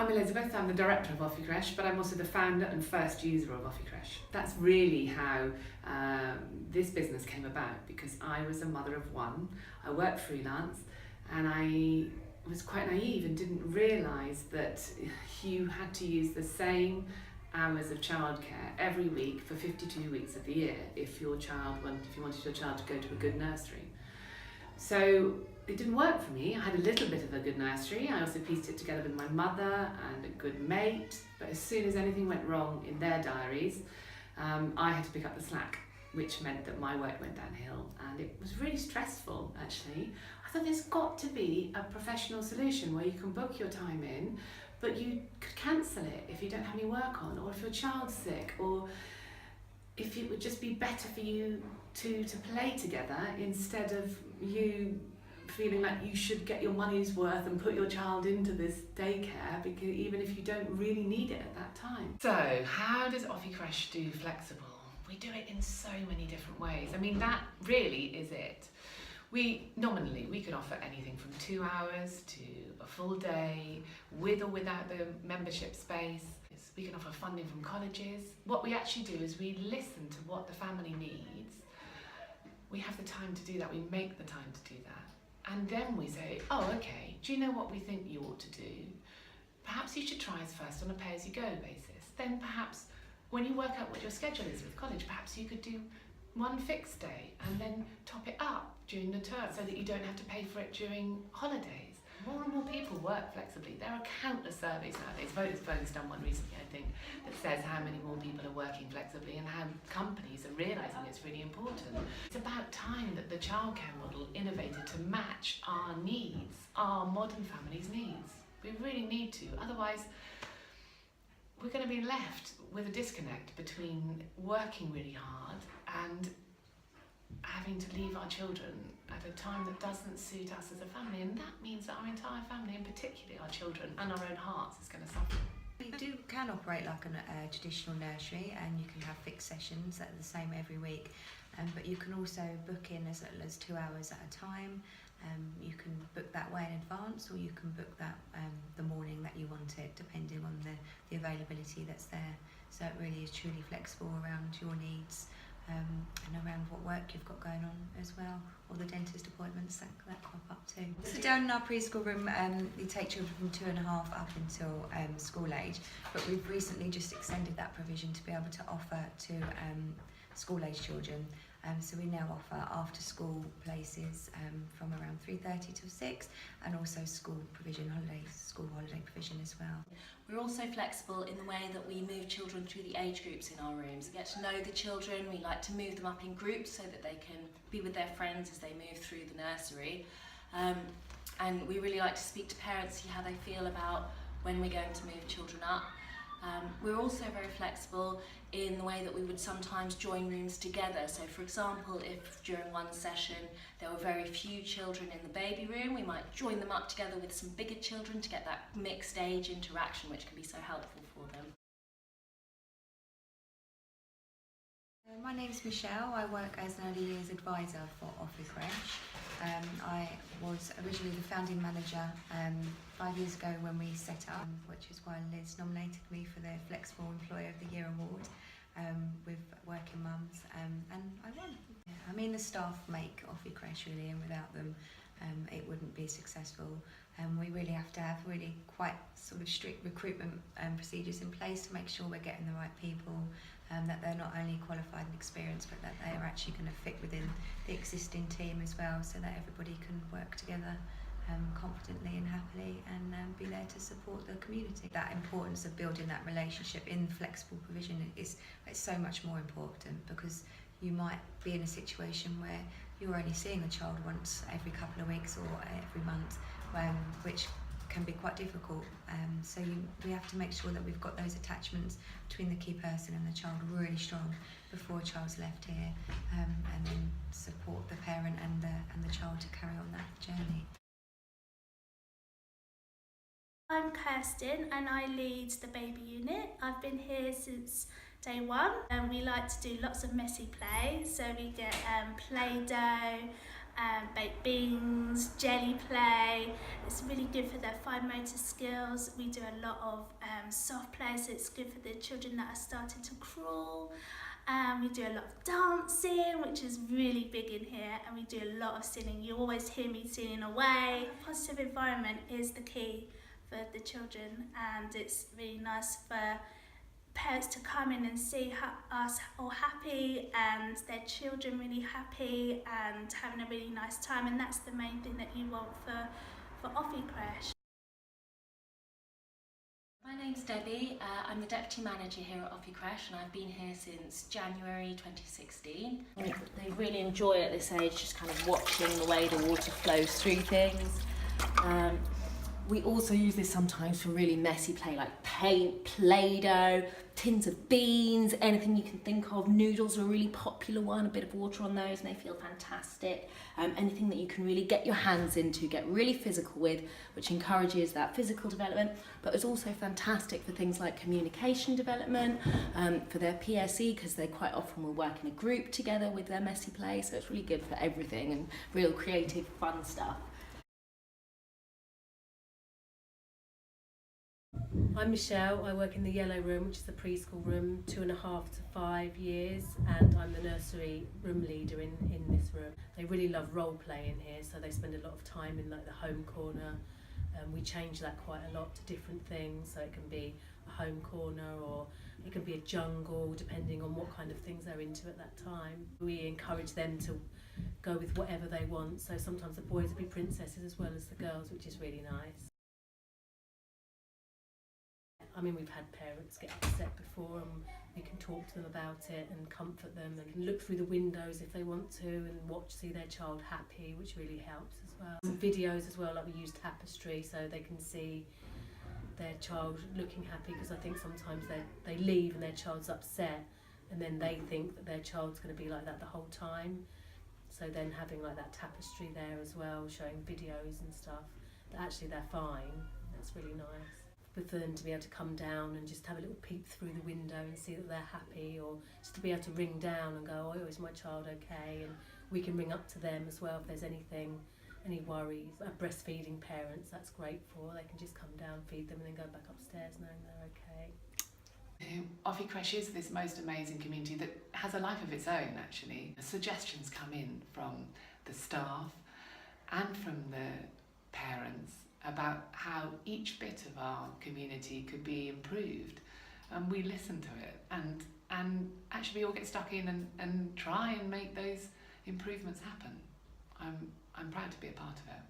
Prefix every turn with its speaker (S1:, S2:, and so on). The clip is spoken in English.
S1: I'm Elizabeth, I'm the director of Officrèche, but I'm also the founder and first user of Officrèche. That's really how this business came about, because I was a mother of one, I worked freelance, and I was quite naive and didn't realise that you had to use the same hours of childcare every week for 52 weeks of the year if you wanted your child to go to a good nursery. So it didn't work for me. I had a little bit of a good nursery. I also pieced it together with my mother and a good mate. But as soon as anything went wrong in their diaries, I had to pick up the slack, which meant that my work went downhill. And it was really stressful, actually. I thought there's got to be a professional solution where you can book your time in, but you could cancel it if you don't have any work on, or if your child's sick, or if it would just be better for you to play together instead of you feeling like you should get your money's worth and put your child into this daycare, because even if you don't really need it at that time. So how does Officrèche do flexible? We do it in so many different ways. I mean, that really is it. Nominally, we can offer anything from 2 hours to a full day, with or without the membership space. We can offer funding from colleges. What we actually do is we listen to what the family needs. We have the time to do that, we make the time to do that. And then we say, oh, okay, do you know what we think you ought to do? Perhaps you should try us first on a pay-as-you-go basis. Then perhaps when you work out what your schedule is with college, perhaps you could do one fixed day and then top it up during the term so that you don't have to pay for it during holidays. More and more people work flexibly. There are countless surveys nowadays. Vodafone's done one recently, I think, that says how many more people are working flexibly and how companies are realising it's really important. It's about time that the childcare model innovated to match our needs, our modern families' needs. We really need to, otherwise we're going to be left with a disconnect between working really hard and having to leave our children at a time that doesn't suit us as a family, and that means that our entire family, and particularly our children and our own hearts, is going to suffer.
S2: We can operate like a traditional nursery, and you can have fixed sessions that are the same every week, but you can also book in as little as 2 hours at a time. You can book that way in advance, or you can book that the morning that you want it, depending on the availability that's there. So it really is truly flexible around your needs and around what work you've got going on as well, or the dentist appointments that crop up too. So down in our preschool room, we take children from 2.5 up until school age, but we've recently just extended that provision to be able to offer to school age children. So we now offer after school places from around 3:30 till 6, and also school holiday provision as well.
S3: We're also flexible in the way that we move children through the age groups in our rooms. We get to know the children, we like to move them up in groups so that they can be with their friends as they move through the nursery. And we really like to speak to parents, see how they feel about when we're going to move children up. We're also very flexible in the way that we would sometimes join rooms together. So for example, if during one session there were very few children in the baby room, we might join them up together with some bigger children to get that mixed age interaction, which can be so helpful for them.
S2: My name's Michelle. I work as an early years advisor for Officrèche. I was originally the founding manager 5 years ago when we set up, which is why Liz nominated me for the Flexible Employer of the Year award with working mums, and I won. Yeah, I mean, the staff make Officrèche really, and without them it wouldn't be successful. We really have to have really quite sort of strict recruitment procedures in place to make sure we're getting the right people, that they're not only qualified and experienced, but that they are actually going to fit within the existing team as well, so that everybody can work together confidently and happily, and be there to support the community. That importance of building that relationship in flexible provision it's so much more important, because you might be in a situation where you're only seeing the child once every couple of weeks or every month, which can be quite difficult. So we have to make sure that we've got those attachments between the key person and the child really strong before a child's left here, and then support the parent and the child to carry on that journey.
S4: I'm Kirsten and I lead the baby unit. I've been here since day one, and we like to do lots of messy play. So we get Play-Doh, baked beans, jelly play. It's really good for their fine motor skills. We do a lot of soft play, so it's good for the children that are starting to crawl. We do a lot of dancing, which is really big in here, and we do a lot of singing. You always hear me singing away. A positive environment is the key for the children, and it's really nice for parents to come in and see us all happy and their children really happy and having a really nice time, and that's the main thing that you want for Officrèche.
S3: My name's Debbie, I'm the Deputy Manager here at Officrèche and I've been here since January 2016. They really enjoy at this age just kind of watching the way the water flows through things. We also use this sometimes for really messy play like paint, Play-Doh, tins of beans, anything you can think of. Noodles are a really popular one, a bit of water on those and they feel fantastic. Anything that you can really get your hands into, get really physical with, which encourages that physical development, but it's also fantastic for things like communication development, for their PSE, because they quite often will work in a group together with their messy play, so it's really good for everything and real creative, fun stuff.
S5: I'm Michelle, I work in the yellow room, which is the preschool room, 2.5 to 5 years, and I'm the nursery room leader in this room. They really love role play in here, so they spend a lot of time in like the home corner. We change that quite a lot to different things, so it can be a home corner or it can be a jungle, depending on what kind of things they're into at that time. We encourage them to go with whatever they want, so sometimes the boys will be princesses as well as the girls, which is really nice. I mean, we've had parents get upset before and we can talk to them about it and comfort them and look through the windows if they want to and see their child happy, which really helps as well. Some videos as well, like we use tapestry so they can see their child looking happy, because I think sometimes they leave and their child's upset and then they think that their child's going to be like that the whole time. So then having like that tapestry there as well, showing videos and stuff, that actually they're fine, that's really nice. For them to be able to come down and just have a little peep through the window and see that they're happy, or just to be able to ring down and go, oh, is my child okay? And we can ring up to them as well if there's anything, any worries. Breastfeeding parents, that's great for. They can just come down, feed them and then go back upstairs knowing they're okay.
S1: Officrèche is this most amazing community that has a life of its own actually. The suggestions come in from the staff and from the parents about how each bit of our community could be improved, and we listen to it and actually we all get stuck in and try and make those improvements happen. I'm proud to be a part of it.